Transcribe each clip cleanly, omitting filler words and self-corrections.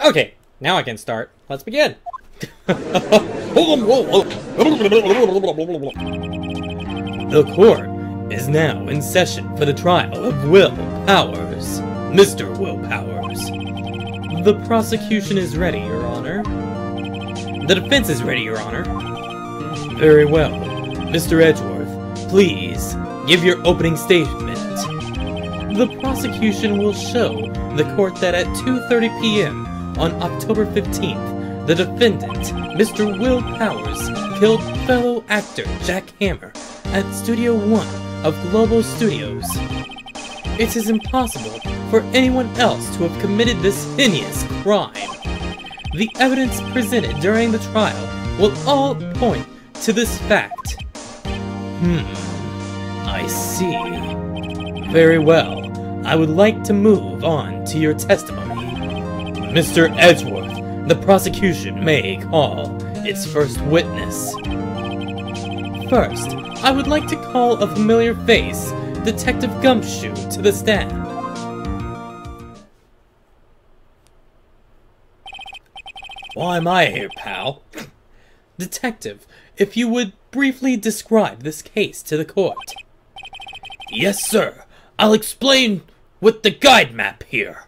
Okay, now I can start. Let's begin. The court is now in session for the trial of Will Powers, Mr. Will Powers. The prosecution is ready, Your Honor. The defense is ready, Your Honor. Very well. Mr. Edgeworth, please give your opening statement. The prosecution will show the court that at 2:30 p.m. on October 15th, the defendant, Mr. Will Powers, killed fellow actor Jack Hammer at Studio 1 of Global Studios. It is impossible for anyone else to have committed this heinous crime. The evidence presented during the trial will all point to this fact. I see. Very well. I would like to move on to your testimony. Mr. Edgeworth, the prosecution may call its first witness. First, I would like to call a familiar face, Detective Gumshoe, to the stand. Why am I here, pal? Detective, if you would briefly describe this case to the court. Yes, sir. I'll explain with the guide map here.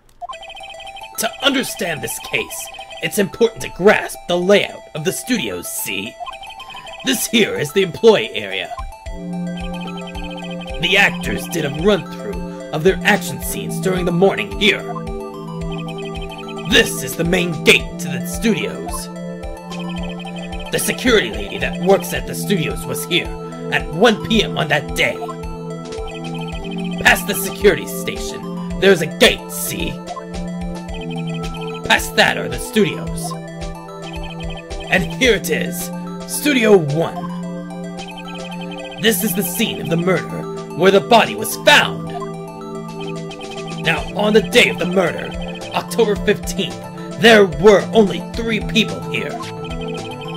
To understand this case, it's important to grasp the layout of the studios, see? This here is the employee area. The actors did a run-through of their action scenes during the morning here. This is the main gate to the studios. The security lady that works at the studios was here at 1 p.m. on that day. Past the security station, there's a gate, see? Past that are the studios. And here it is, Studio 1. This is the scene of the murder, where the body was found. Now, on the day of the murder, October 15th, there were only 3 people here.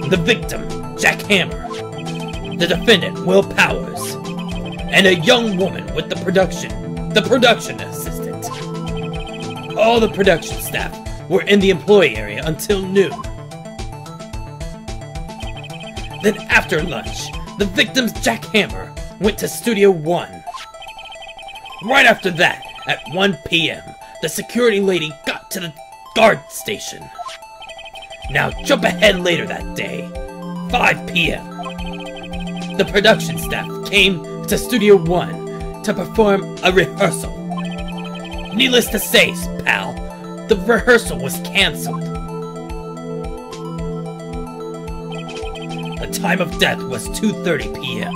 The victim, Jack Hammer, the defendant, Will Powers, and a young woman with the production assistant. All the production staff were in the employee area until noon. Then after lunch, the victim's Jack Hammer went to Studio 1. Right after that, at 1 p.m., the security lady got to the guard station. Now jump ahead later that day, 5 p.m. The production staff came to Studio 1 to perform a rehearsal. Needless to say, pal, the rehearsal was cancelled. The time of death was 2:30 p.m.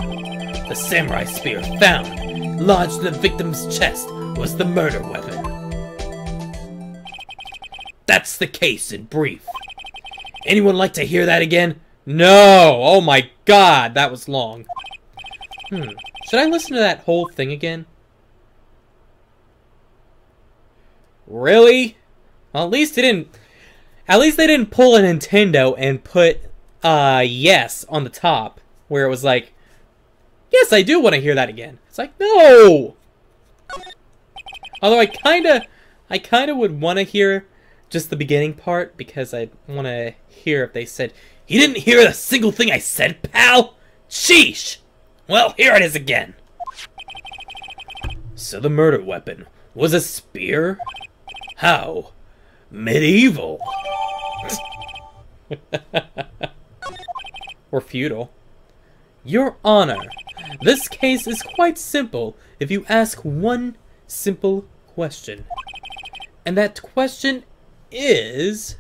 The samurai spear found, lodged in the victim's chest, was the murder weapon. That's the case in brief. Anyone like to hear that again? No! Oh my god, that was long. Should I listen to that whole thing again? Really? Well, at least they didn't pull a Nintendo and put yes on the top, where it was like, yes, I do want to hear that again. It's like, no. Although I kinda would want to hear just the beginning part, because I want to hear if they said, "You didn't hear a single thing I said, pal? Sheesh!" Well, here it is again. So the murder weapon was a spear? How medieval. Or feudal. Your Honor, this case is quite simple if you ask one simple question. And that question is,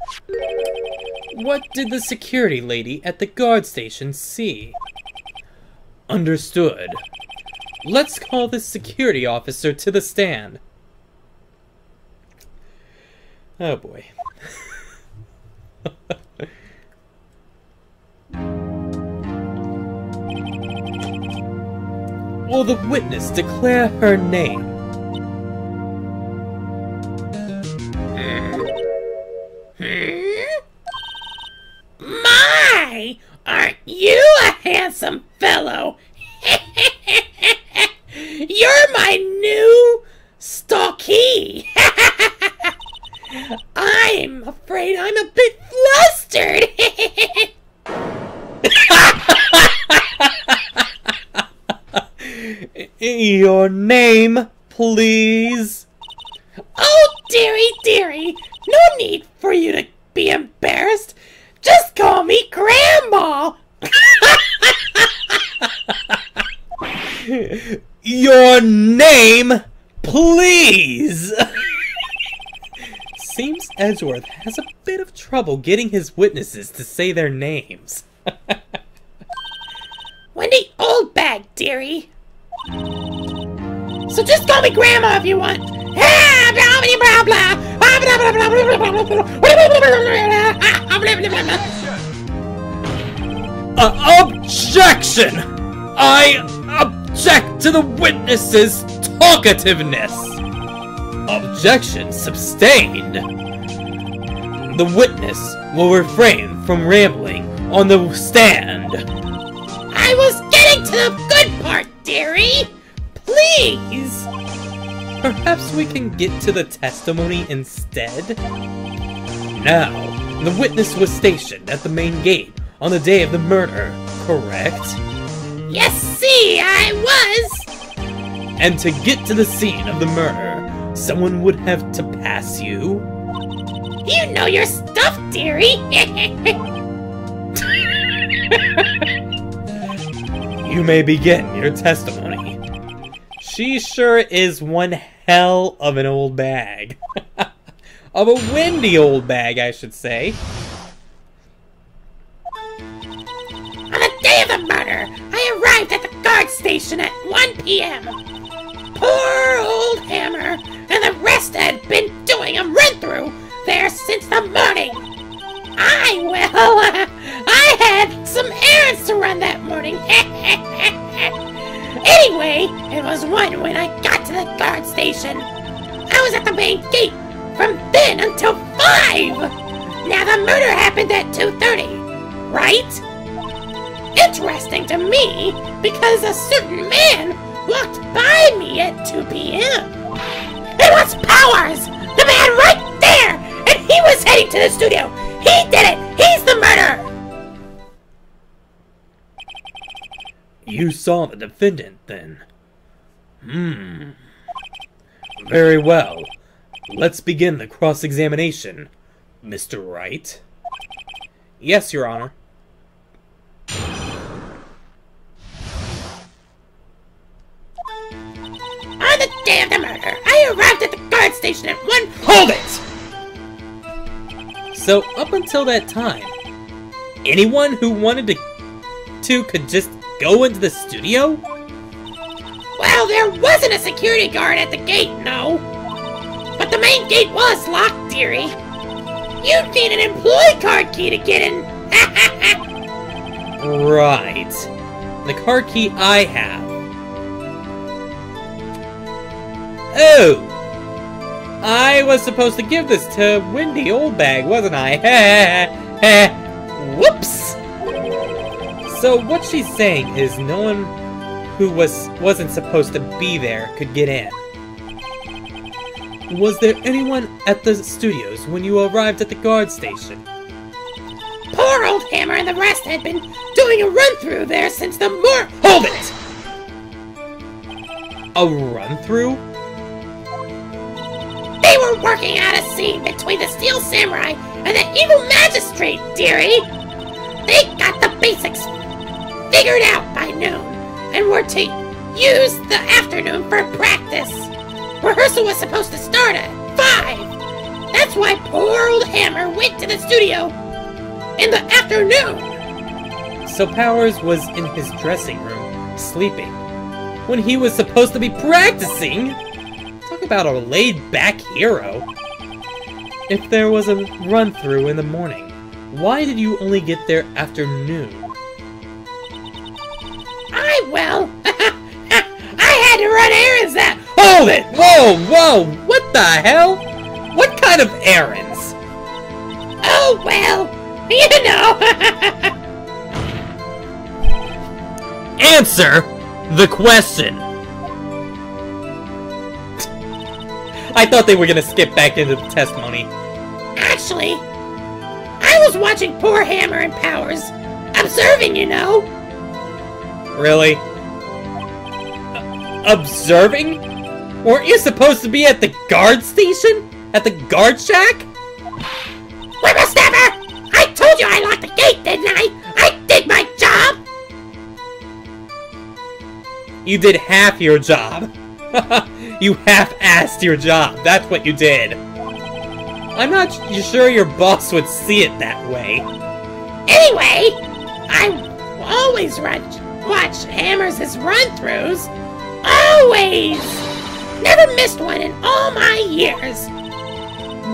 what did the security lady at the guard station see? Understood. Let's call this security officer to the stand. Oh boy. Will the witness declare her name? My! Aren't you a handsome fellow? You're my new stalkee! I'm afraid I'm a bit flustered. Your name, please? Oh, dearie, no need for you to be embarrassed. Just call me Grandma. Your name, please! Seems Edgeworth has a bit of trouble getting his witnesses to say their names. Wendy Oldbag, dearie. So just call me Grandma if you want. Objection! I object to the witness's talkativeness! Objection sustained. The witness will refrain from rambling on the stand. I was getting to the good part, dearie. Please. Perhaps we can get to the testimony instead? Now, the witness was stationed at the main gate on the day of the murder, correct? Yes, see, I was. And to get to the scene of the murder, someone would have to pass you? You know your stuff, dearie. You may begin your testimony. She sure is one hell of an old bag. Of a windy old bag, I should say. On the day of the murder, I arrived at the guard station at 1 p.m. Poor old Hammer and the rest had been doing a run-through there since the morning. I had some errands to run that morning. Anyway, it was 1 when I got to the guard station. I was at the main gate from then until 5. Now the murder happened at 2:30, right? Interesting to me, because a certain man walked by me at 2 p.m. It was Powers! The man right there! And he was heading to the studio! He did it! He's the murderer! You saw the defendant, then? Very well. Let's begin the cross-examination, Mr. Wright. Yes, Your Honor. On the day of the murder, I arrived at the guard station at 1... Hold it! So, up until that time, anyone who wanted to could just go into the studio? Well, there wasn't a security guard at the gate, no. But the main gate was locked, dearie. You'd need an employee card key to get in. Right. The card key I have. Oh! I was supposed to give this to Windy Oldbag, wasn't I? Whoops! So what she's saying is no one who wasn't supposed to be there could get in. Was there anyone at the studios when you arrived at the guard station? Poor old Hammer and the rest had been doing a run-through there since the Hold it! A run-through? They were working out a scene between the Steel Samurai and the Evil Magistrate, dearie. They got the basics figured out by noon and were to use the afternoon for practice. Rehearsal was supposed to start at 5. That's why poor old Hammer went to the studio in the afternoon. So Powers was in his dressing room, sleeping, when he was supposed to be practicing? Talk about a laid-back hero. If there was a run-through in the morning, why did you only get there after noon? I had to run errands that... Hold it! Whoa! What the hell? What kind of errands? Oh, well, you know. Answer the question! I thought they were gonna skip back into the testimony. Actually, I was watching poor Hammer and Powers. Observing, you know. Really? Observing? Weren't you supposed to be at the guard station? At the guard shack? Whippersnapper! I told you I locked the gate, didn't I? I did my job! You did half your job. You half-assed your job. That's what you did. I'm not sure your boss would see it that way. Anyway, I always watch Hammers' run-throughs. Always! Never missed one in all my years.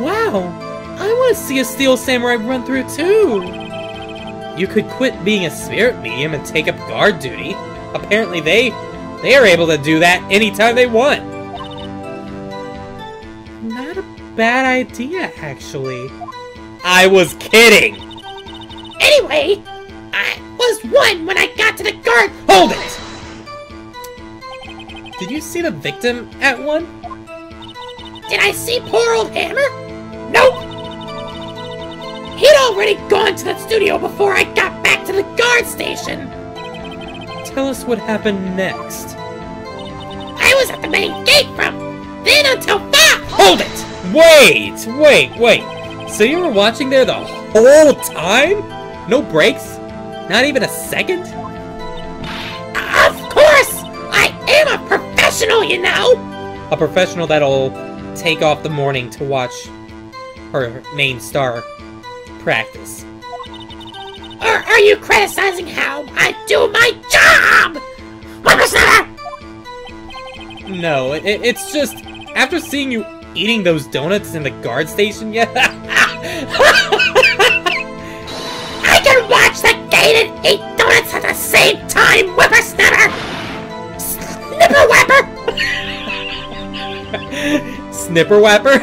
Wow, I want to see a Steel Samurai run through too. You could quit being a spirit medium and take up guard duty. Apparently they are able to do that anytime they want. Not a bad idea, actually. I was kidding! Anyway, I was one when I got to the guard. Hold it! Did you see the victim at one? Did I see poor old Hammer? Nope! He'd already gone to the studio before I got back to the guard station. Tell us what happened next. I was at the main gate from then until 5! Hold it! Wait! So you were watching there the whole time? No breaks? Not even a second? Of course! I am a professional, you know! A professional that'll take off the morning to watch her main star practice. Or are you criticizing how I do my job? Whippersnapper! No, it's just, after seeing you eating those donuts in the guard station, yeah. I can watch the gate and eat donuts at the same time, Whippersnapper! Snipperwapper?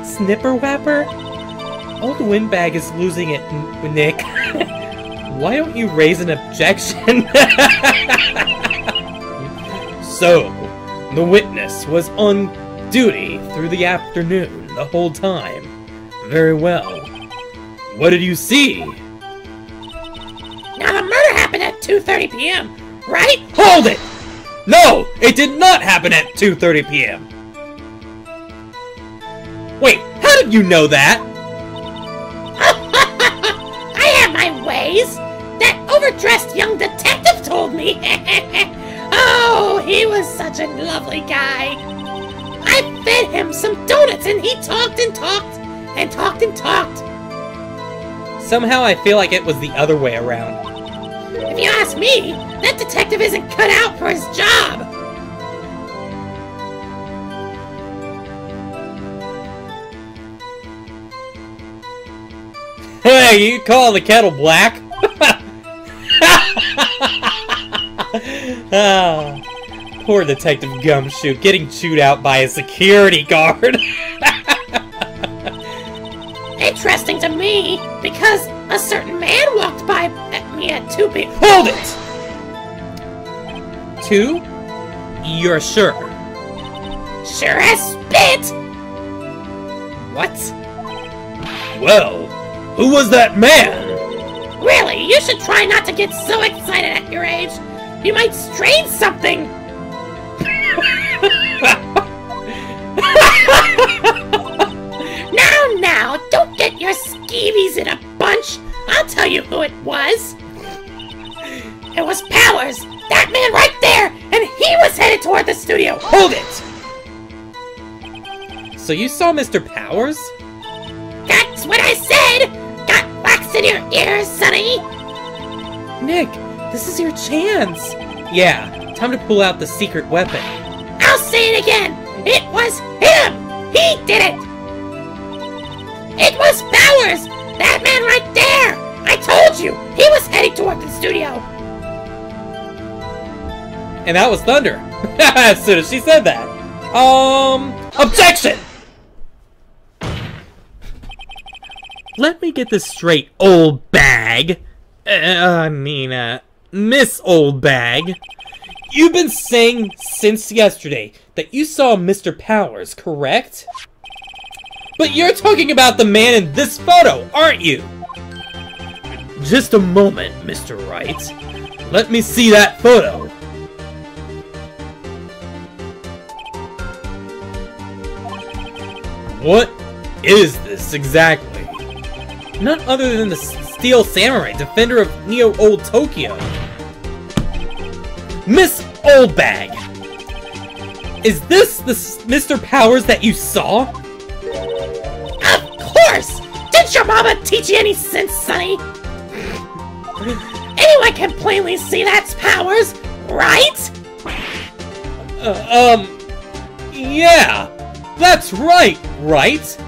Snipperwapper? Old Windbag is losing it, Nick. Why don't you raise an objection? So, the witness was on duty through the afternoon the whole time. Very well. What did you see? Now the murder happened at 2:30 p.m., right? Hold it! No! It did not happen at 2:30 p.m. Wait, how did you know that? I have my ways! That overdressed young detective told me! Oh, he was such a lovely guy! I fed him some donuts and he talked and talked and talked and talked! Somehow I feel like it was the other way around. If you ask me, that detective isn't cut out for his job! Hey, you call the kettle black? Ah, poor Detective Gumshoe getting chewed out by a security guard. Interesting to me, because a certain man walked by at me at 2 p.m. Hold it! 2? You're sure? Sure as spit! What? Well, who was that man? Really, you should try not to get so excited at your age. You might strain something! Now, don't get your skeevies in a bunch. I'll tell you who it was. It was Powers, that man right there, and he was headed toward the studio. Hold it! So you saw Mr. Powers? That's what I said! Got wax in your ears, sonny? Nick, this is your chance. Yeah, time to pull out the secret weapon. I'll say it again. It was him. He did it. It was Powers. That man right there. I told you. He was heading toward the studio. And that was Thunder. As soon as she said that. Objection! Let me get this straight, old bag. Miss Oldbag. You've been saying since yesterday that you saw Mr. Powers, correct? But you're talking about the man in this photo, aren't you? Just a moment, Mr. Wright. Let me see that photo. What is this exactly? None other than the Steel Samurai, defender of Neo Old Tokyo. Miss Oldbag! Is this the Mr. Powers that you saw? Of course! Didn't your mama teach you any sense, Sonny? Anyone can plainly see that's Powers, right? Yeah! That's right, right?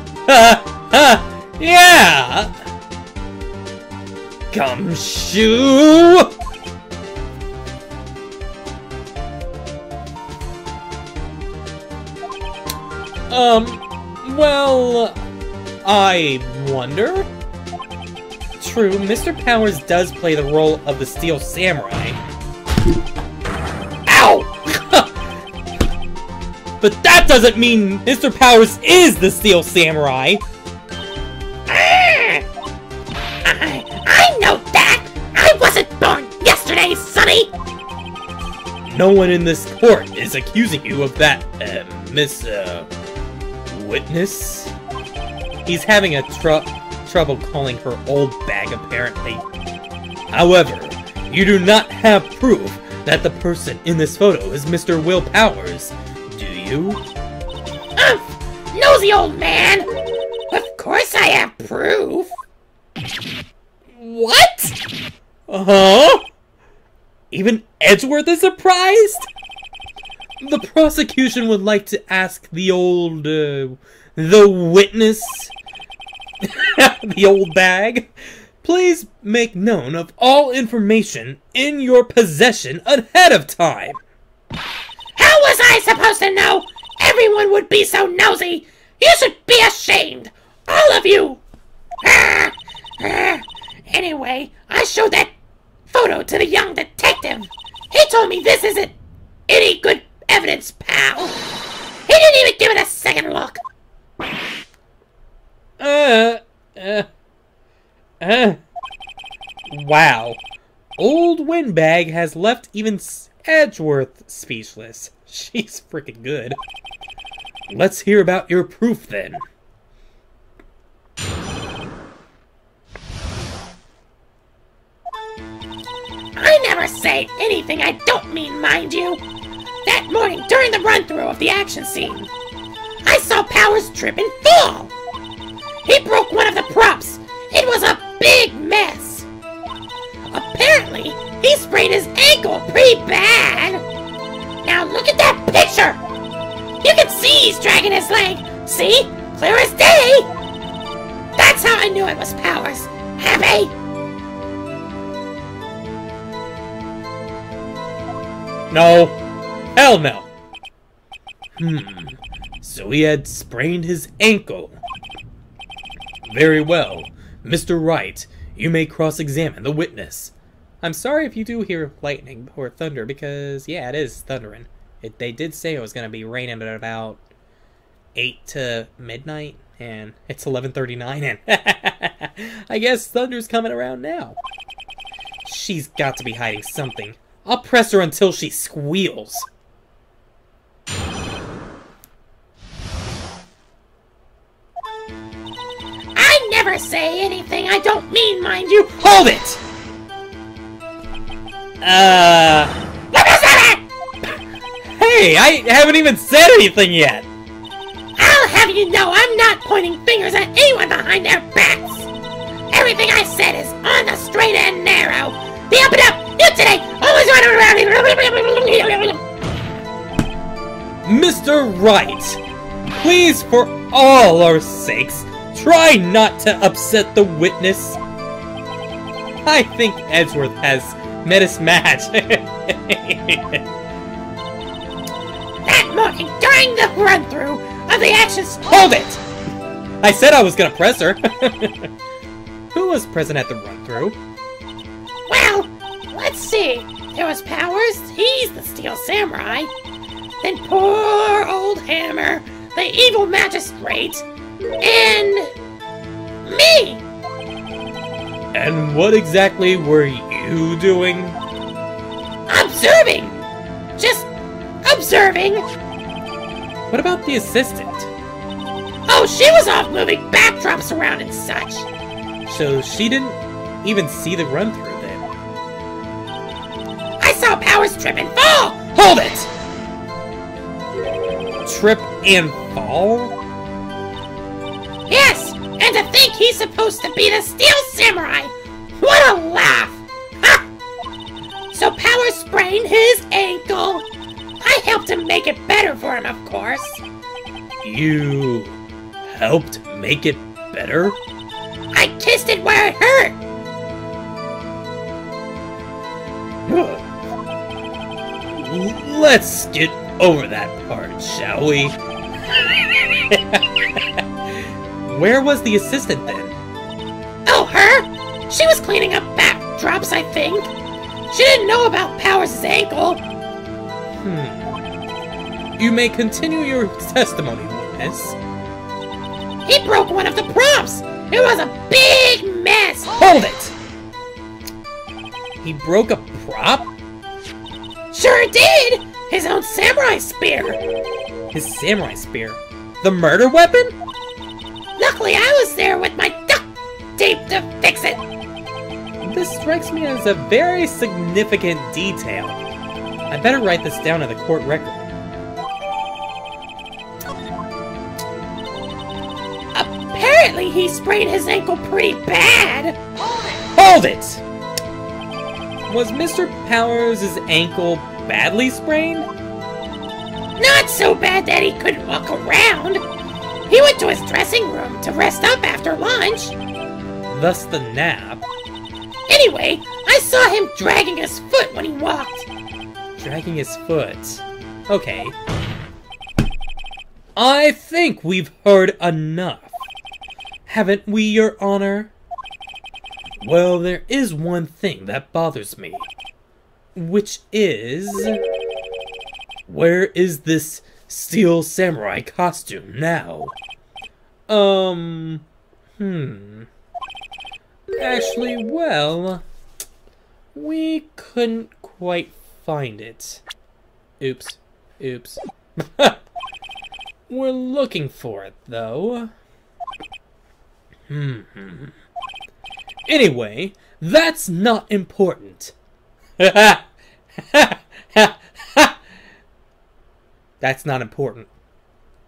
Yeah! Gumshoe! Well, I wonder? True, Mr. Powers does play the role of the Steel Samurai. Ow! But that doesn't mean Mr. Powers is the Steel Samurai! I know that! I wasn't born yesterday, Sonny! No one in this court is accusing you of that, Miss, Witness? He's having a trouble calling her old bag, apparently. However, you do not have proof that the person in this photo is Mr. Will Powers, do you? Nosy old man! Of course I have proof! What? Huh? Even Edgeworth is surprised? The prosecution would like to ask the old, the witness, the old bag, please make known of all information in your possession ahead of time. How was I supposed to know everyone would be so nosy? You should be ashamed, all of you! Anyway, I showed that photo to the young detective. He told me this isn't any good evidence, pal. He didn't even give it a second look. Wow. Old Windbag has left even Edgeworth speechless. She's freaking good. Let's hear about your proof, then. I never say anything I don't mean, mind you. That morning, during the run-through of the action scene, I saw Powers trip and fall. He broke one of the props. It was a big mess. Apparently, he sprained his ankle pretty bad. Now look at that picture. You can see he's dragging his leg. See? Clear as day. That's how I knew it was Powers. Happy? No. Hell no. So he had sprained his ankle. Very well. Mr. Wright, you may cross-examine the witness. I'm sorry if you do hear lightning or thunder, because, yeah, it is thundering. They did say it was going to be raining at about 8 to midnight, and it's 11:39, and I guess thunder's coming around now. She's got to be hiding something. I'll press her until she squeals. I never say anything I don't mean, mind you. Hold it! Let me say it! Hey, I haven't even said anything yet! I'll have you know I'm not pointing fingers at anyone behind their backs. Everything I said is on the straight and narrow. The up and up, you today, always running around. Mr. Wright, please, for all our sakes, try not to upset the witness. I think Edgeworth has met his match. That morning, during the run-through of the actions... Hold it! I said I was gonna press her. Who was present at the run-through? Well, let's see. There was Powers, he's the Steel Samurai. Then poor old Hammer, the evil magistrate. And me. And what exactly were you doing? Observing. Just observing. What about the assistant? Oh, she was off moving backdrops around and such. So she didn't even see the run-through then? I saw Powers trip and fall. Hold it! Trip and fall? Yes, and to think he's supposed to be the Steel Samurai. What a laugh! Ha! So Powers sprained his ankle. I helped him make it better for him, of course. You helped make it better? I kissed it where it hurt. Let's get over that part, shall we? Where was the assistant then? Oh, her? She was cleaning up backdrops, I think. She didn't know about Powers' ankle. You may continue your testimony, witness. He broke one of the props. It was a big mess. Hold it! He broke a prop? Sure did! His own samurai spear! His samurai spear? The murder weapon? Luckily I was there with my duct tape to fix it! This strikes me as a very significant detail. I better write this down in the court record. Apparently he sprained his ankle pretty bad! Hold it! Was Mr. Powers' ankle badly sprained? Not so bad that he couldn't walk around. He went to his dressing room to rest up after lunch. Thus the nap. Anyway, I saw him dragging his foot when he walked. Dragging his foot. Okay. I think we've heard enough. Haven't we, Your Honor? Well, there is one thing that bothers me. Which is... where is this Steel Samurai costume now? Actually, well... we couldn't quite find it. Oops. Oops. We're looking for it, though. Anyway, that's not important. That's not important.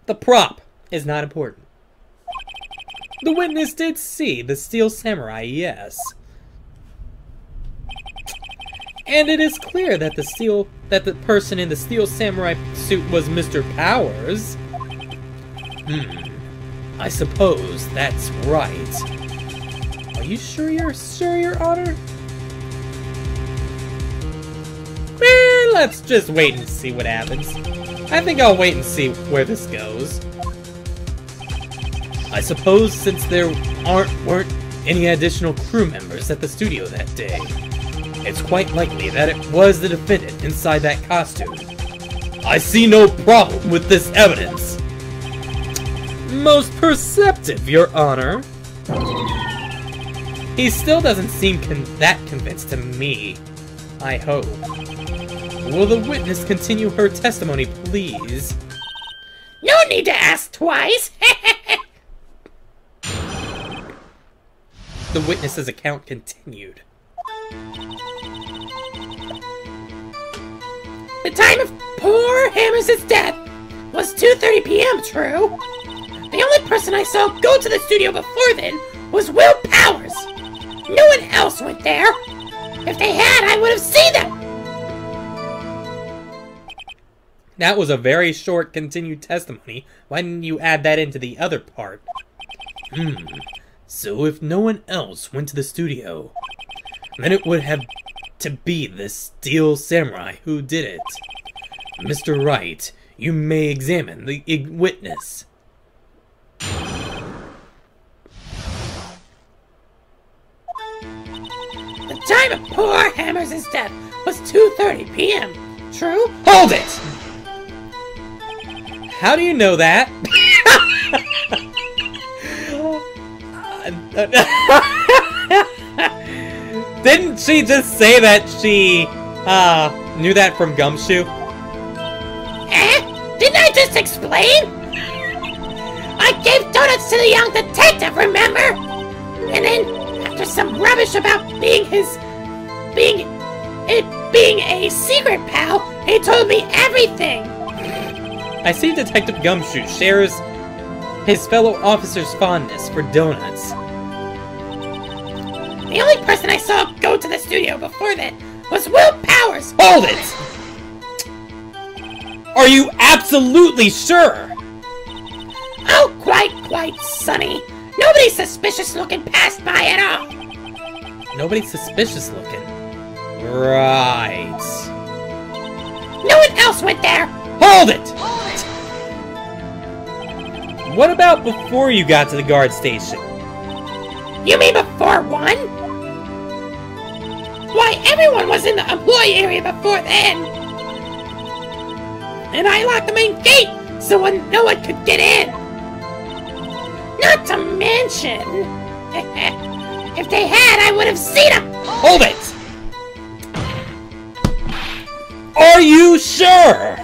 The prop is not important. The witness did see the Steel Samurai, yes. And it is clear that the person in the Steel Samurai suit was Mr. Powers. I suppose that's right. Are you sure, Your Honor? Let's just wait and see what happens. I think I'll wait and see where this goes. I suppose since there weren't any additional crew members at the studio that day, it's quite likely that it was the defendant inside that costume. I see no problem with this evidence. Most perceptive, Your Honor. He still doesn't seem that convinced to me. I hope. Will the witness continue her testimony, please? No need to ask twice! The witness's account continued. The time of poor Hammers' death was 2:30 p.m., true? The only person I saw go to the studio before then was Will Powers. No one else went there. If they had, I would have seen them. That was a very short continued testimony. Why didn't you add that into the other part? So if no one else went to the studio, then it would have to be the Steel Samurai who did it. Mr. Wright, you may examine the witness. The time of poor Hammers' death was 2:30 p.m., true? Hold it! How do you know that? Didn't she just say that she, knew that from Gumshoe? Didn't I just explain? I gave donuts to the young detective, remember? And then, after some rubbish about being a secret pal, he told me everything. I see Detective Gumshoe shares his fellow officer's fondness for donuts. The only person I saw go to the studio before that was Will Powers. Hold it! Are you absolutely sure? Oh, quite, Sonny. Nobody's suspicious looking passed by at all. Nobody's suspicious looking. Right. No one else went there. Hold it! What about before you got to the guard station? You mean before 1? Why, everyone was in the employee area before then. And I locked the main gate so no one could get in. Not to mention, if they had, I would have seen them. Hold it! Are you sure?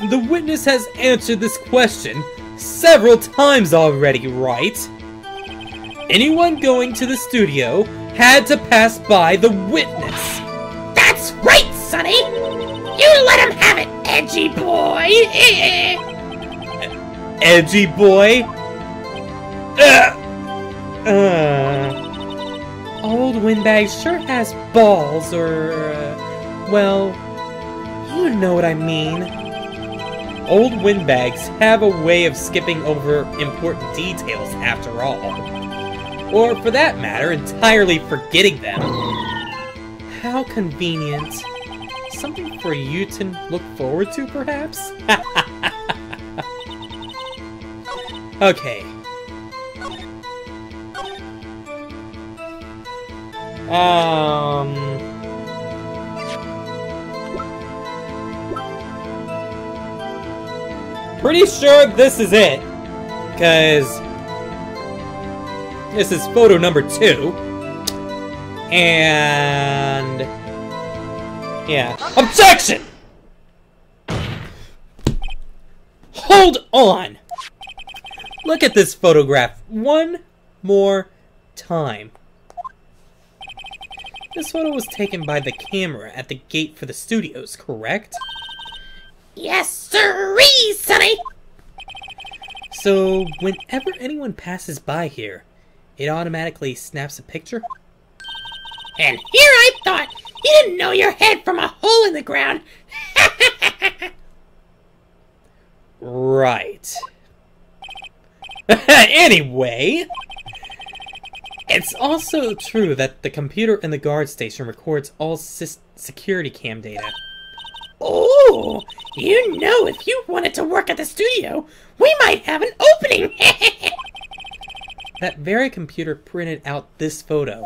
The witness has answered this question several times already, right? Anyone going to the studio had to pass by the witness. That's right, Sonny! You let him have it, edgy boy! Edgy boy? Old Windbag sure has balls, or, well, you know what I mean. Old Windbags have a way of skipping over important details after all. Or, for that matter, entirely forgetting them. How convenient. Something for you to look forward to, perhaps? Okay. Pretty sure this is it, because this is photo number 2, and yeah. Objection! Hold on! Look at this photograph one more time. This photo was taken by the camera at the gate for the studios, correct? Yes, sirree, Sonny! So, whenever anyone passes by here, it automatically snaps a picture? And here I thought you didn't know your head from a hole in the ground! Right. Anyway, it's also true that the computer in the guard station records all security cam data. Oh, you know, if you wanted to work at the studio, we might have an opening! That very computer printed out this photo.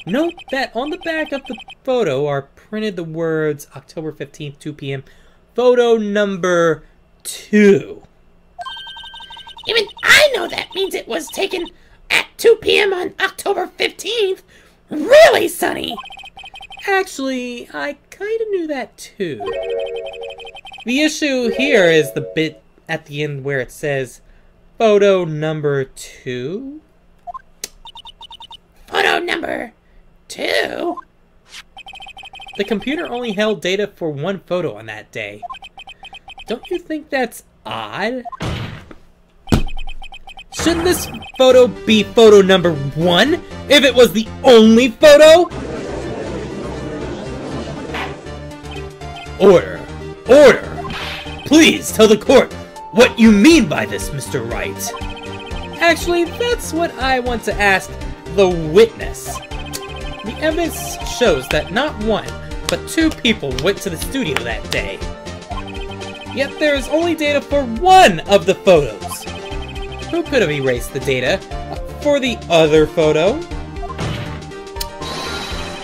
Note that on the back of the photo are printed the words October 15th, 2 p.m. Photo number 2. Even I know that means it was taken at 2 p.m. on October 15th. Really, Sonny? Actually, I kind of knew that too. The issue here is the bit at the end where it says photo number 2. Photo number 2? The computer only held data for one photo on that day. Don't you think that's odd? Shouldn't this photo be photo number 1 if it was the only photo? Order! Order! Please tell the court what you mean by this, Mr. Wright. Actually, that's what I want to ask the witness. The evidence shows that not one, but 2 people went to the studio that day. Yet there is only data for one of the photos. Who could have erased the data for the other photo?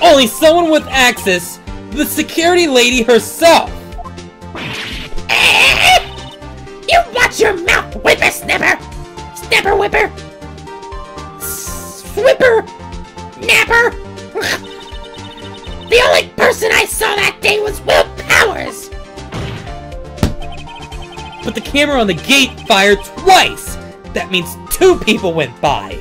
Only someone with access, the security lady herself! You watch your mouth, whippersnapper! Snapper Whipper! Swipper! Napper! The only person I saw that day was Will Powers! But the camera on the gate fired twice! That means 2 people went by!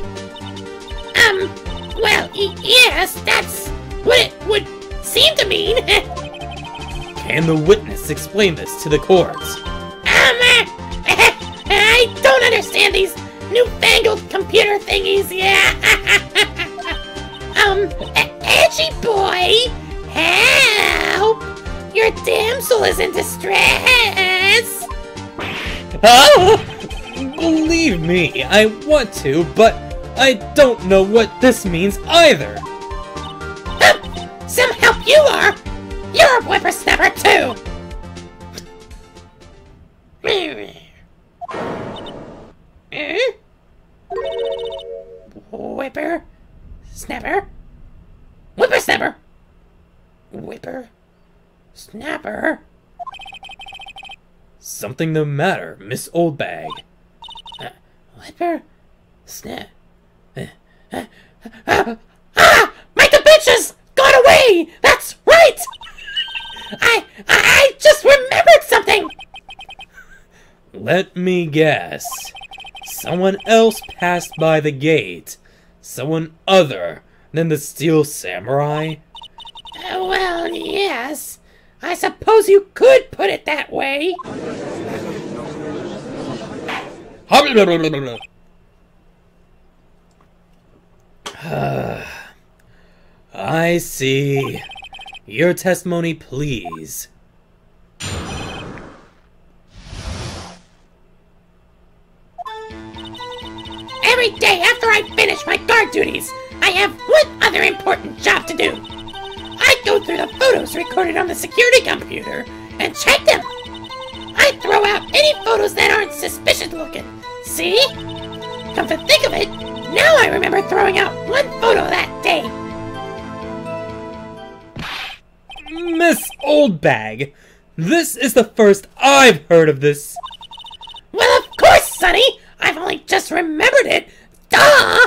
Well, yes, that's what it would seem to mean. Can the witness explain this to the court? I don't understand these newfangled computer thingies, yeah. Edgy boy, help! Your damsel is in distress! Oh! Believe me, I want to, but I don't know what this means either. Some help you are! You're a whippersnapper too! Whipper? Snapper? Whippersnapper? Whipper? Snapper? Something the matter, Miss Oldbag. Whipper? Snap? My caboose got away! That's right! I just remembered something! Let me guess. Someone else passed by the gate. Someone other than the Steel Samurai? Well, yes. I suppose you could put it that way. I see. Your testimony, please. Every day after I finish my guard duties, I have one other important job to do. I go through the photos recorded on the security computer and check them. I throw out any photos that aren't suspicious looking. See? Come to think of it, now I remember throwing out one photo that day. Miss Oldbag, this is the first I've heard of this. Well, of course, Sonny! I've only just remembered it! Duh!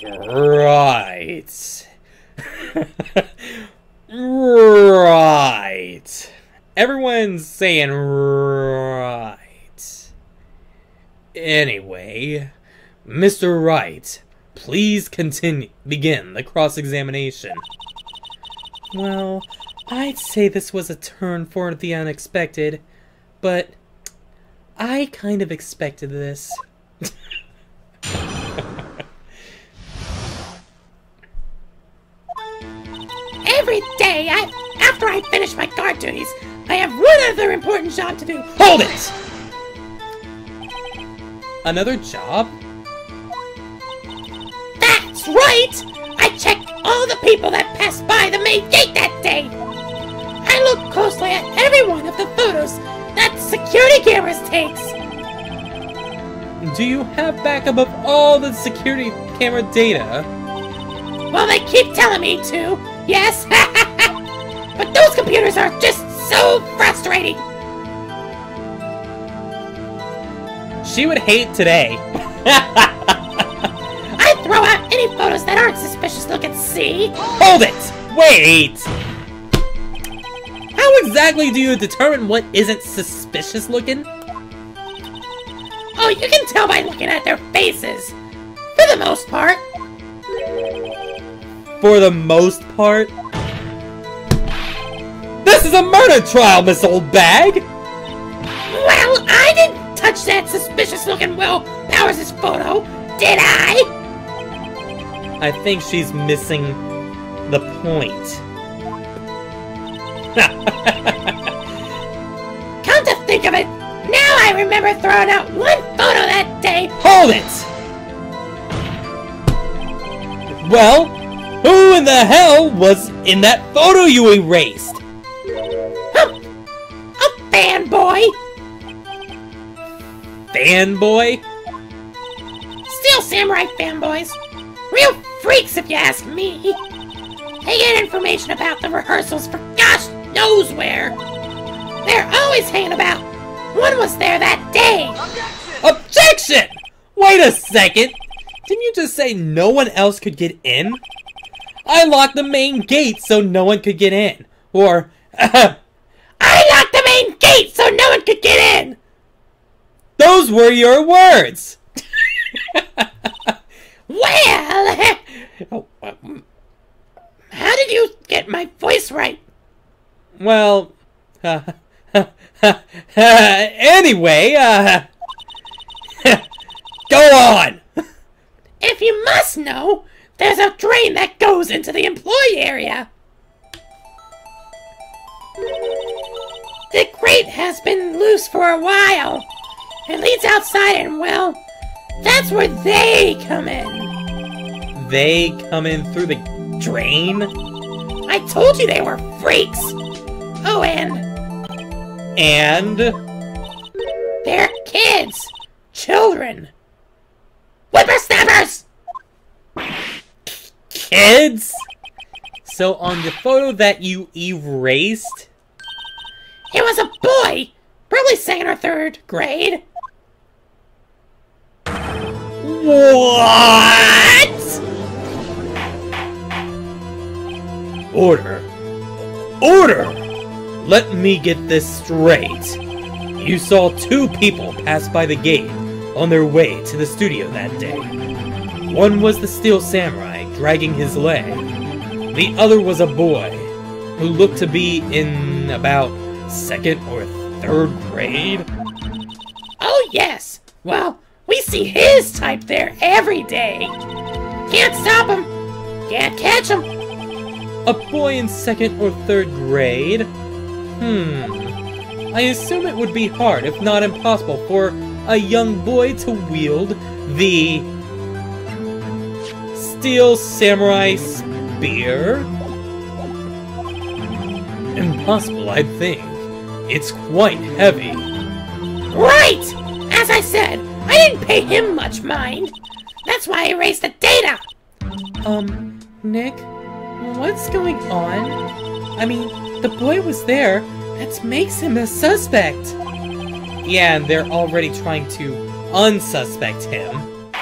Right. Right. Everyone's saying right. Anyway, Mr. Wright, please begin the cross-examination. Well, I'd say this was a turn for the unexpected, but I kind of expected this. Every day, after I finish my guard duties, I have one other important job to do. Hold it! Another job? That's right! I checked all the people that passed by the main gate that day. I looked closely at every one of the photos that security cameras takes. Do you have backup of all the security camera data? Well, they keep telling me to, yes. But those computers are just so frustrating. She would hate today. I throw out any photos that aren't suspicious looking, see? Hold it! Wait! How exactly do you determine what isn't suspicious looking? Oh, you can tell by looking at their faces. For the most part. For the most part? This is a murder trial, Miss Oldbag! Well, I didn't touch that suspicious-looking Will Powers' photo, did I? I think she's missing the point. Come to think of it, now I remember throwing out one photo that day. Hold it! Well, who in the hell was in that photo you erased? A fanboy. Fanboy? Steel Samurai fanboys. Real freaks if you ask me. They get information about the rehearsals for gosh knows where. They're always hanging about. One was there that day. Objection! Wait a second! Didn't you just say no one else could get in? I locked the main gate so no one could get in. Or, I locked the main gate so no one could get in! those were your words! Well, how did you get my voice right? Well, anyway, go on! If you must know, there's a drain that goes into the employee area. The grate has been loose for a while. It leads outside and, well, that's where they come in. They come in through the drain? I told you they were freaks. Oh, and they're kids. Children. Whippersnappers! Kids? So on the photo that you erased? It was a boy. Probably second or third grade. What? Order. Order! Let me get this straight. You saw two people pass by the gate on their way to the studio that day. One was the Steel Samurai dragging his leg. The other was a boy who looked to be in about second or third grade. Oh, yes. Well, we see his type there every day. Can't stop him. Can't catch him. A boy in second or third grade? I assume it would be hard, if not impossible, for a young boy to wield the Steel Samurai Spear? Impossible, I'd think. It's quite heavy. Right! As I said, I didn't pay him much mind. That's why I erased the data. Nick? What's going on? I mean, the boy was there. That makes him a suspect. Yeah, and they're already trying to unsuspect him.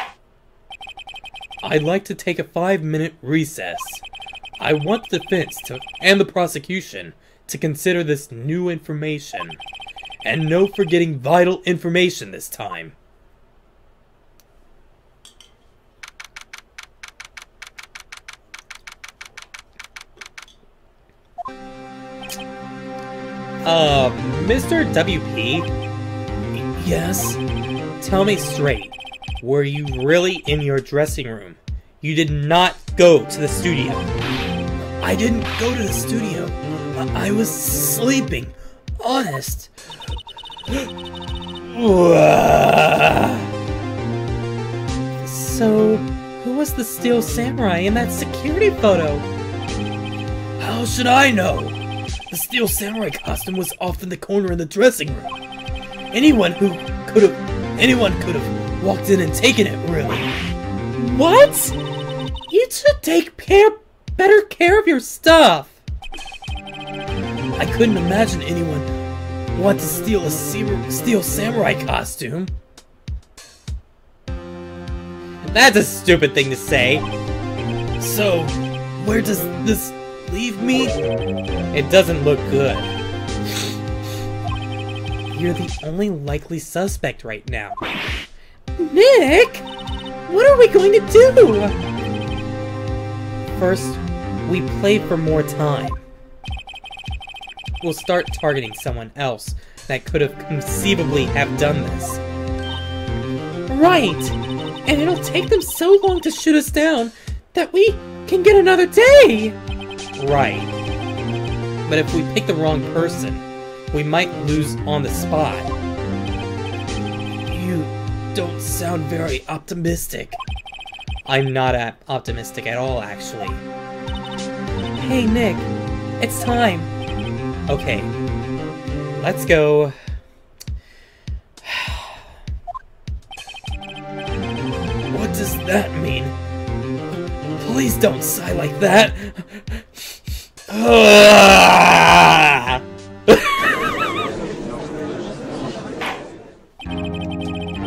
I'd like to take a 5-minute recess. I want the defense and the prosecution to consider this new information. And no forgetting vital information this time. Mr. WP? Yes? Tell me straight. Were you really in your dressing room? You did not go to the studio. I didn't go to the studio. I was sleeping. Honest. So, who was the Steel Samurai in that security photo? How should I know? The Steel Samurai costume was off in the corner in the dressing room. Anyone could have walked in and taken it, really. What? You should take better care of your stuff. I couldn't imagine anyone want to steal a Steel Samurai costume. That's a stupid thing to say. So, where does this leave me? It doesn't look good. You're the only likely suspect right now. Nick! What are we going to do? First, we play for more time. We'll start targeting someone else that could have conceivably have done this. Right! And it'll take them so long to shoot us down that we can get another day! Right. But if we pick the wrong person, we might lose on the spot. You don't sound very optimistic. I'm not optimistic at all, actually. Hey, Nick. It's time. Okay. Let's go. What does that mean? Please don't sigh like that.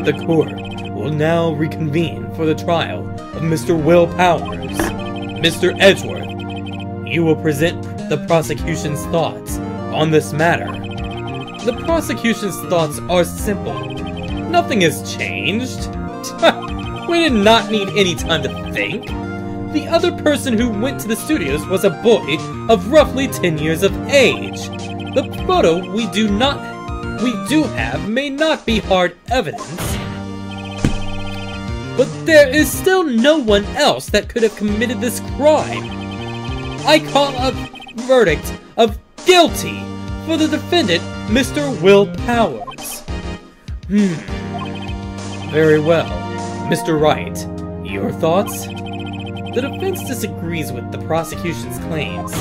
The court will now reconvene for the trial of Mr. Will Powers. Mr. Edgeworth, you will present the prosecution's thoughts on this matter. The prosecution's thoughts are simple. Nothing has changed. We did not need any time to think. The other person who went to the studios was a boy of roughly 10 years of age. The photo we do have may not be hard evidence, but there is still no one else that could have committed this crime. I call a verdict of guilty for the defendant, Mr. Will Powers. Very well. Mr. Wright, your thoughts? The defense disagrees with the prosecution's claims.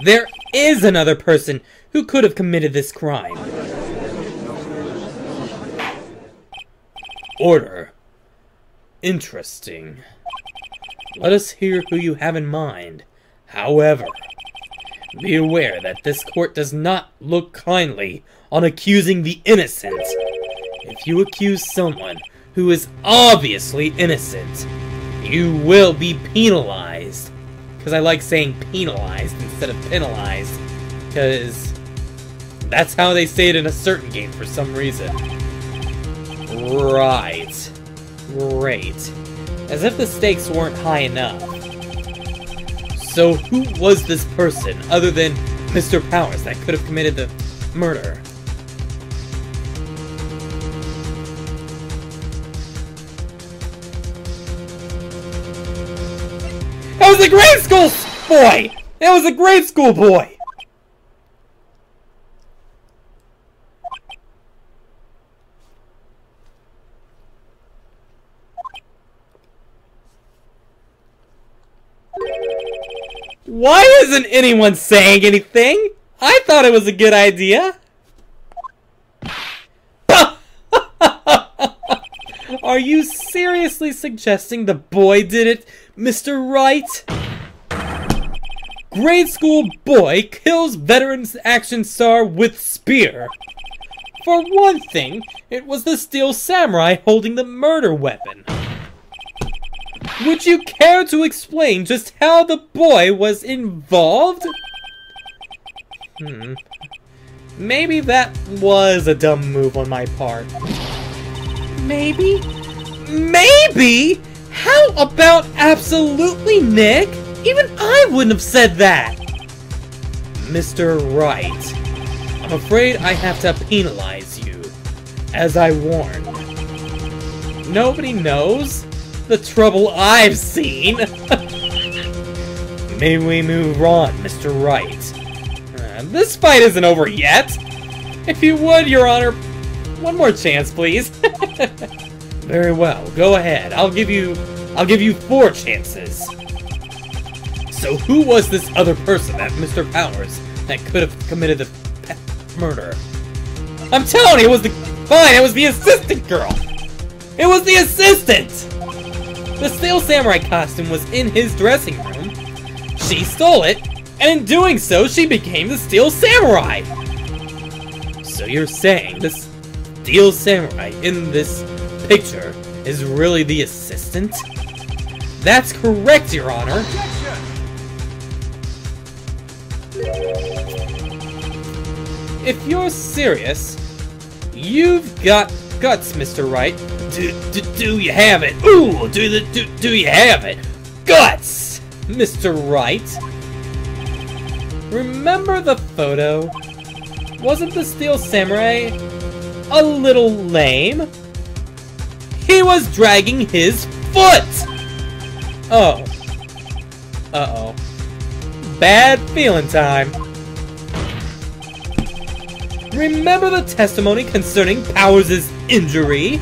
There is another person who could have committed this crime. Order. Interesting. Let us hear who you have in mind. However, be aware that this court does not look kindly on accusing the innocent. If you accuse someone who is obviously innocent, you will be penalized. Because I like saying penalized instead of penalized, because that's how they say it in a certain game for some reason. Right. Great. As if the stakes weren't high enough. So who was this person, other than Mr. Powers, that could have committed the murder? It was a grade school boy! It was a grade school boy! Why isn't anyone saying anything? I thought it was a good idea. Are you seriously suggesting the boy did it, Mr. Wright? Grade school boy kills veterans action star with spear. For one thing, it was the Steel Samurai holding the murder weapon. Would you care to explain just how the boy was involved? Maybe that was a dumb move on my part. Maybe? Maybe? How about absolutely, Nick? Even I wouldn't have said that! Mr. Wright, I'm afraid I have to penalize you, as I warned. Nobody knows the trouble I've seen! May we move on, Mr. Wright? This fight isn't over yet! If you would, Your Honor, one more chance, please. Very well, go ahead. I'll give you 4 chances. So who was this other person, that Mr. Powers, that could have committed the murder? I'm telling you, it was the assistant girl! It was the assistant! The Steel Samurai costume was in his dressing room. She stole it, and in doing so, she became the Steel Samurai! So you're saying the Steel Samurai in this picture is really the assistant? That's correct, Your Honor! If you're serious, you've got guts, Mr. Wright. Do you have it? Ooh, do you have it? Guts, Mr. Wright. Remember the photo? Wasn't the Steel Samurai a little lame? He was dragging his foot! Oh. Uh-oh. Bad feeling time. Remember the testimony concerning Powers' injury?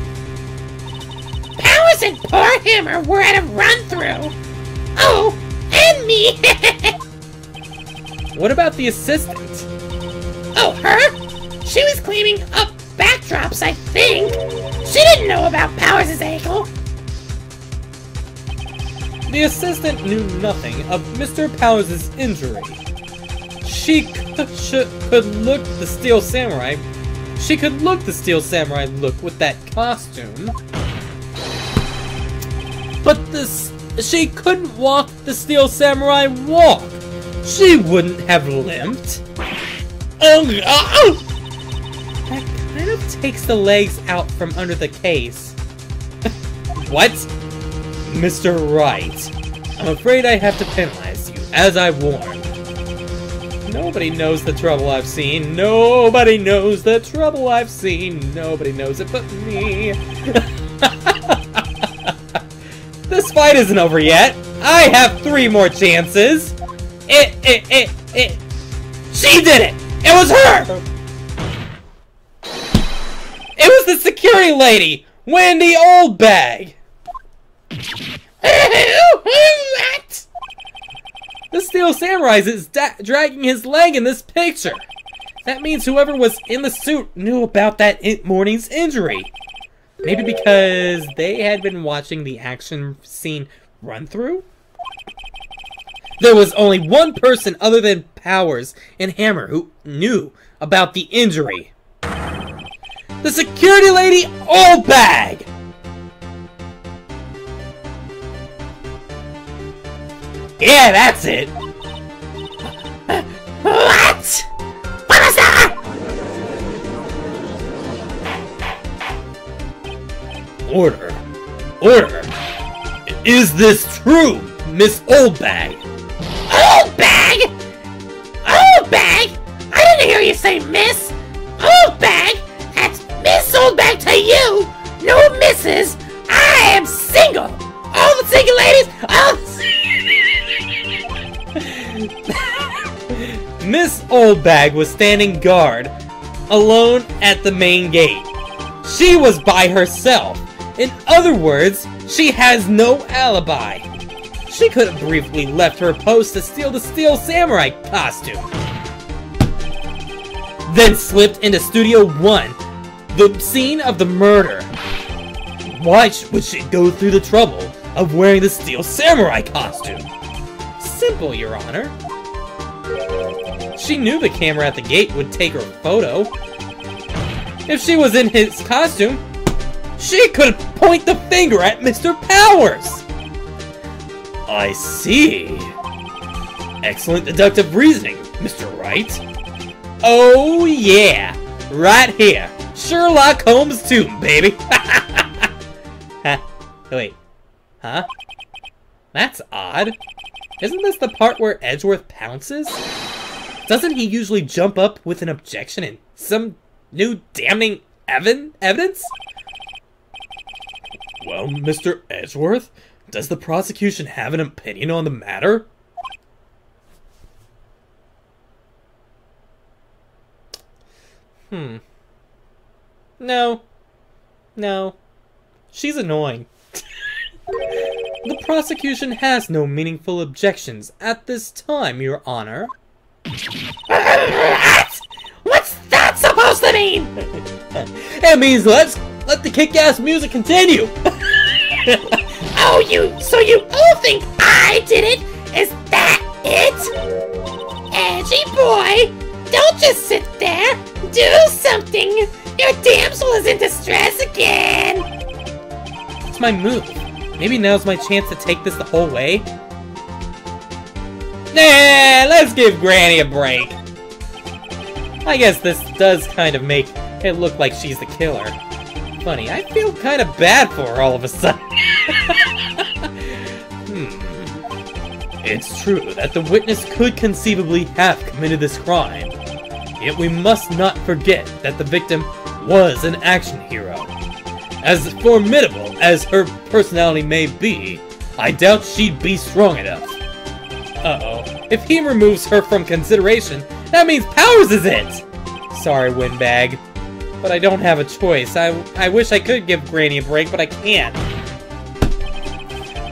Powers and poor Hammer were at a run-through. Oh, and me. What about the assistant? Oh, her? She was cleaning up backdrops, I think. She didn't know about Powers' ankle. The assistant knew nothing of Mr. Powers' injury. She could look the Steel Samurai. She could look the Steel Samurai look with that costume. But she couldn't walk the Steel Samurai walk. She wouldn't have limped. That kind of takes the legs out from under the case. What? Mr. Wright, I'm afraid I have to penalize you, as I warned. Nobody knows the trouble I've seen. Nobody knows the trouble I've seen. Nobody knows it but me. This fight isn't over yet. I have 3 more chances. She did it! It was her! It was the security lady! Wendy Oldbag! What? The Steel Samurai is dragging his leg in this picture. That means whoever was in the suit knew about that morning's injury. Maybe because they had been watching the action scene run through? There was only one person other than Powers and Hammer who knew about the injury. The security lady Oldbag! Yeah, that's it! What? What was that? Order. Order! Is this true, Miss Oldbag? Oldbag? Oldbag? I didn't hear you say Miss. Oldbag? That's Miss Oldbag to you. No misses. I am single. All the single ladies. All the Miss Oldbag was standing guard, alone at the main gate. She was by herself. In other words, she has no alibi. She could have briefly left her post to steal the Steel Samurai costume. Then slipped into Studio 1, the scene of the murder. Why would she go through the trouble of wearing the Steel Samurai costume? Simple, Your Honor. She knew the camera at the gate would take her photo. If she was in his costume, she could point the finger at Mr. Powers! I see. Excellent deductive reasoning, Mr. Wright. Oh yeah, right here. Sherlock Holmes' tomb, baby. Wait, huh? That's odd. Isn't this the part where Edgeworth pounces? Doesn't he usually jump up with an objection and some new damning evidence? Well, Mr. Edgeworth, does the prosecution have an opinion on the matter? No. No. She's annoying. The prosecution has no meaningful objections at this time, Your Honor. What's that supposed to mean? It means let the kick-ass music continue. So you all think I did it? Is that it? Edgy boy, don't just sit there. Do something. Your damsel is in distress again. It's my move. Maybe now's my chance to take this the whole way. Nah, let's give Granny a break. I guess this does kind of make it look like she's the killer. Funny, I feel kind of bad for her all of a sudden. It's true that the witness could conceivably have committed this crime. Yet we must not forget that the victim was an action hero. As formidable as her personality may be, I doubt she'd be strong enough. Uh-oh. If he removes her from consideration, that means Powers is it! Sorry, Windbag. But I don't have a choice. I wish I could give Granny a break, but I can't.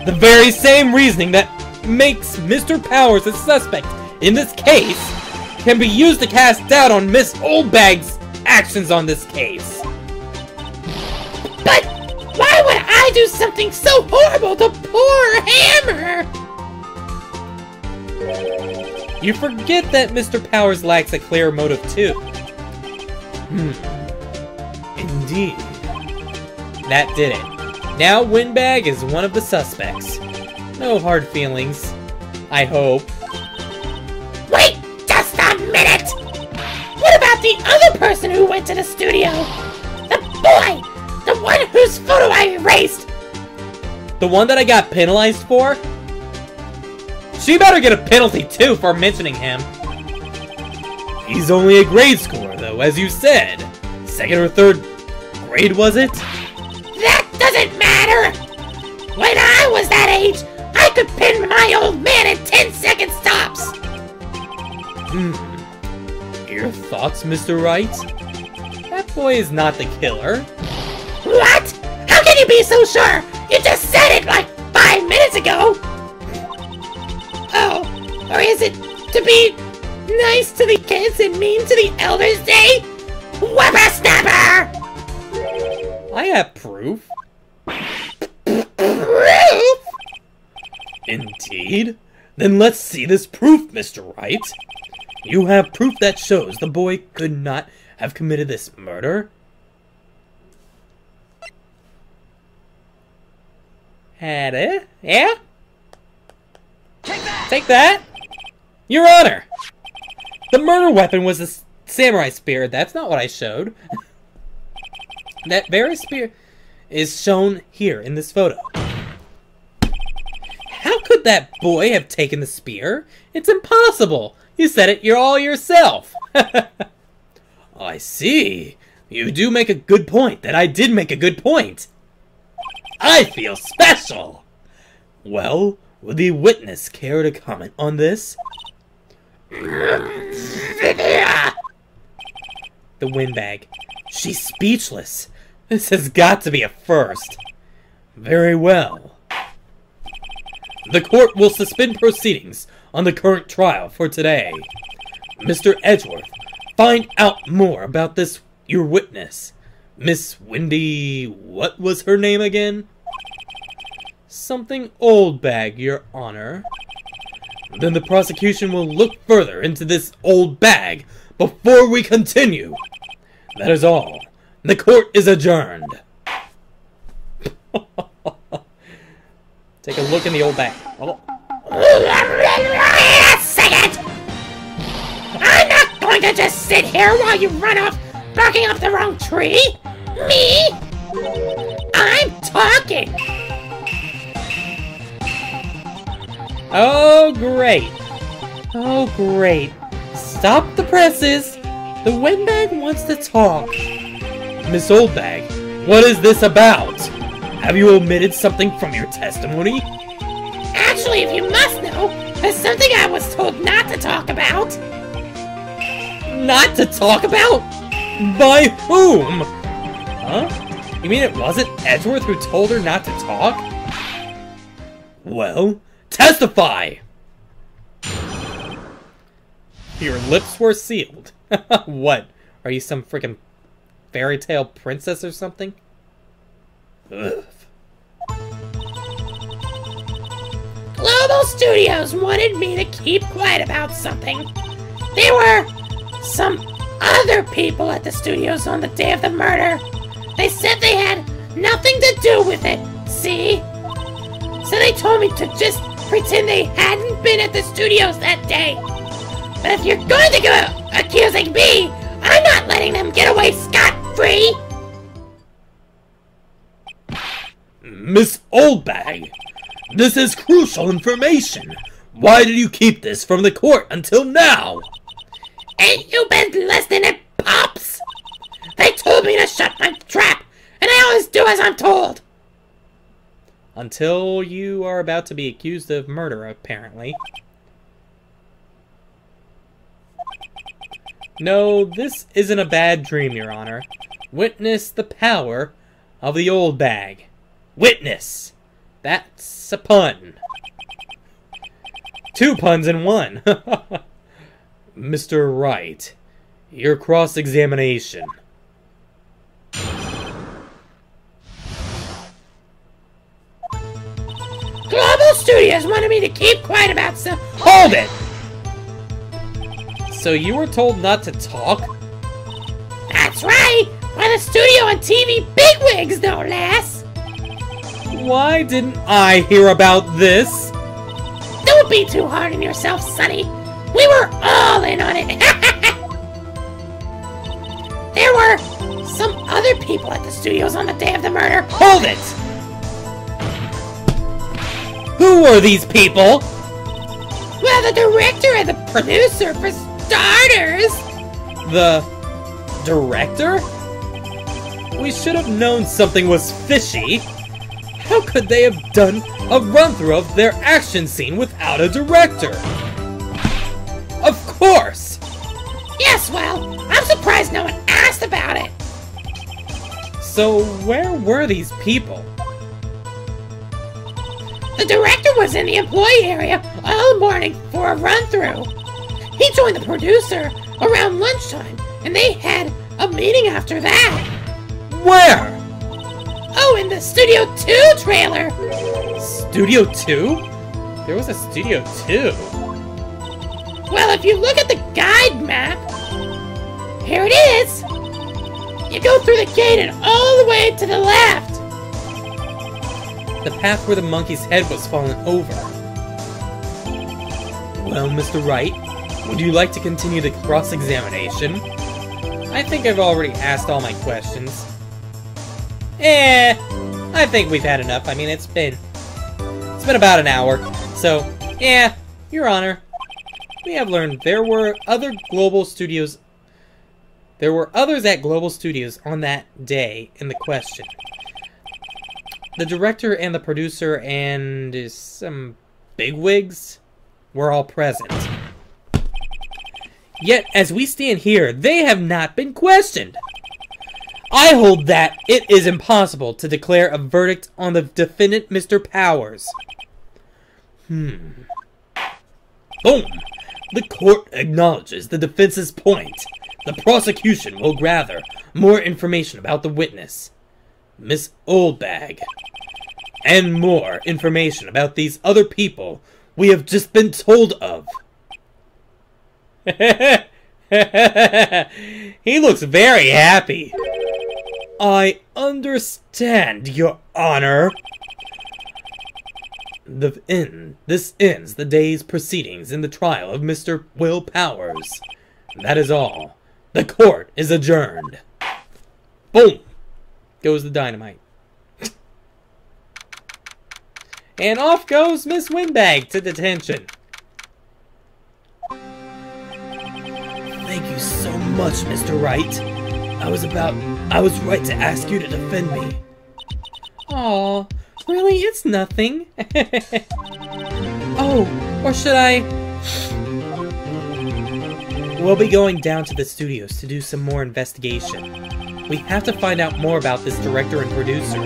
The very same reasoning that makes Mr. Powers a suspect in this case can be used to cast doubt on Miss Oldbag's actions on this case. But why would I do something so horrible to poor Hammer? You forget that Mr. Powers lacks a clear motive too. Indeed. That did it. Now Windbag is one of the suspects. No hard feelings. I hope. Wait just a minute! What about the other person who went to the studio? The boy! The one whose photo I erased! The one that I got penalized for? She better get a penalty too for mentioning him. He's only a grade scorer though, as you said. Second or third grade, was it? That doesn't matter! When I was that age, I could pin my old man in 10-second stops! Your thoughts, Mr. Wright? That boy is not the killer. What? How can you be so sure? You just said it like 5 minutes ago! Oh, or is it to be nice to the kids and mean to the elders, eh? Whippersnapper! I have proof. Proof? Indeed? Then let's see this proof, Mr. Wright. You have proof that shows the boy could not have committed this murder? Had it? Yeah? Take that! Your Honor! The murder weapon was the samurai spear. That's not what I showed. That very spear is shown here in this photo. How could that boy have taken the spear? It's impossible! You said it all yourself! I see. You do make a good point that I did make a good point. I feel special! Well, would the witness care to comment on this? The Windbag. She's speechless. This has got to be a first. Very well. The court will suspend proceedings on the current trial for today. Mr. Edgeworth, find out more about this, your witness. Miss Wendy... what was her name again? Something Oldbag, Your Honor. Then the prosecution will look further into this old bag before we continue. That is all. The court is adjourned. Take a look in the old bag. Oh. Wait a second! I'm not going to just sit here while you run off barking up the wrong tree! Me? I'm talking! Oh, great. Oh, great. Stop the presses. The Windbag wants to talk. Miss Oldbag, what is this about? Have you omitted something from your testimony? Actually, if you must know, there's something I was told not to talk about. Not to talk about? By whom? Huh? You mean it wasn't Edgeworth who told her not to talk? Well, testify! Your lips were sealed. What? Are you some freaking fairy tale princess or something? Ugh. Global Studios wanted me to keep quiet about something. There were some other people at the studios on the day of the murder. They said they had nothing to do with it, see? So they told me to just pretend they hadn't been at the studios that day. But if you're going to go accusing me, I'm not letting them get away scot-free! Miss Oldbag, this is crucial information. Why did you keep this from the court until now? Ain't you been listening, Pops? They told me to shut my trap, and I always do as I'm told. Until you are about to be accused of murder, apparently. No, this isn't a bad dream, Your Honor. Witness the power of the old bag. Witness! That's a pun. 2 puns in one. Mr. Wright, your cross-examination. Global Studios wanted me to keep quiet about some... Hold it! So you were told not to talk? That's right! By the studio and TV bigwigs, no less! Why didn't I hear about this? Don't be too hard on yourself, Sonny. We were all in on it. There were some other people at the studios on the day of the murder. Hold it! Who were these people? Well, the director and the producer, for starters. The director? We should have known something was fishy. How could they have done a run-through of their action scene without a director? Of course! Yes, well, I'm surprised no one asked about it. So where were these people? The director was in the employee area all morning for a run-through. He joined the producer around lunchtime, and they had a meeting after that. Where? Oh, in the Studio 2 trailer. Studio 2? There was a Studio 2. Well, if you look at the guide map, here it is. You go through the gate and all the way to the left. The path where the monkey's head was fallen over. Well, Mr. Wright, would you like to continue the cross-examination? I think I've already asked all my questions. I think we've had enough. I mean, it's been about an hour. So, yeah, Your Honor, we have learned there were other global studios. There were others at global studios on that day in the question. The director and the producer and some bigwigs were all present. Yet, as we stand here, they have not been questioned. I hold that it is impossible to declare a verdict on the defendant, Mr. Powers. Boom. The court acknowledges the defense's point. The prosecution will gather more information about the witness, Miss Oldbag, and more information about these other people we have just been told of. He looks very happy. I understand, Your Honor. This ends the day's proceedings in the trial of Mr. Will Powers. That is all. The court is adjourned. Boom! Goes the dynamite. And off goes Miss Windbag to detention. Thank you so much, Mr. Wright. I was right to ask you to defend me. Aw, really? It's nothing. Oh, or should I? We'll be going down to the studios to do some more investigation. We have to find out more about this director and producer.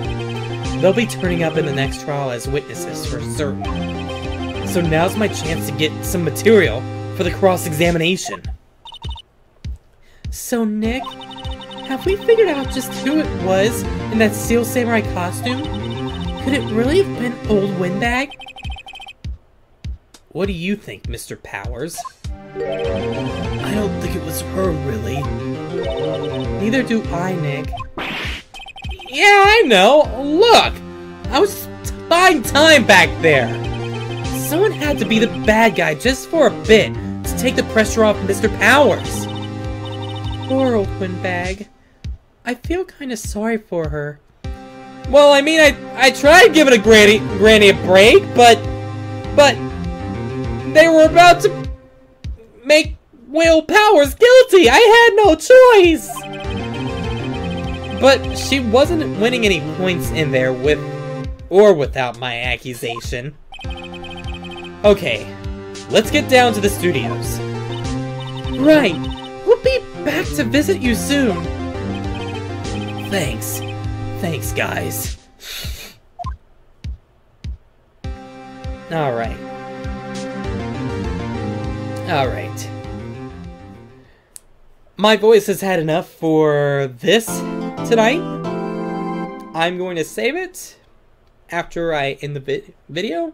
They'll be turning up in the next trial as witnesses for certain. So now's my chance to get some material for the cross-examination. So, Nick, have we figured out just who it was in that Steel Samurai costume? Could it really have been Old Windbag? What do you think, Mr. Powers? I don't think it was her, really. Neither do I, Nick. Yeah, I know. Look! I was buying time back there. Someone had to be the bad guy just for a bit to take the pressure off Mr. Powers. Poor Old Windbag. I feel kind of sorry for her. Well, I mean, I tried giving a granny a break, but they were about to make Will Powers guilty. I had no choice. But she wasn't winning any points in there with or without my accusation. Okay, let's get down to the studios. Right, we'll be back to visit you soon. Thanks. Thanks, guys. Alright. Alright. My voice has had enough for this tonight. I'm going to save it after I end the video.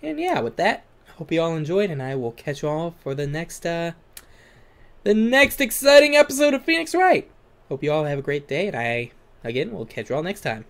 And yeah, with that, I hope you all enjoyed, and I will catch you all for the next exciting episode of Phoenix Wright. Hope you all have a great day, and again, we'll catch you all next time.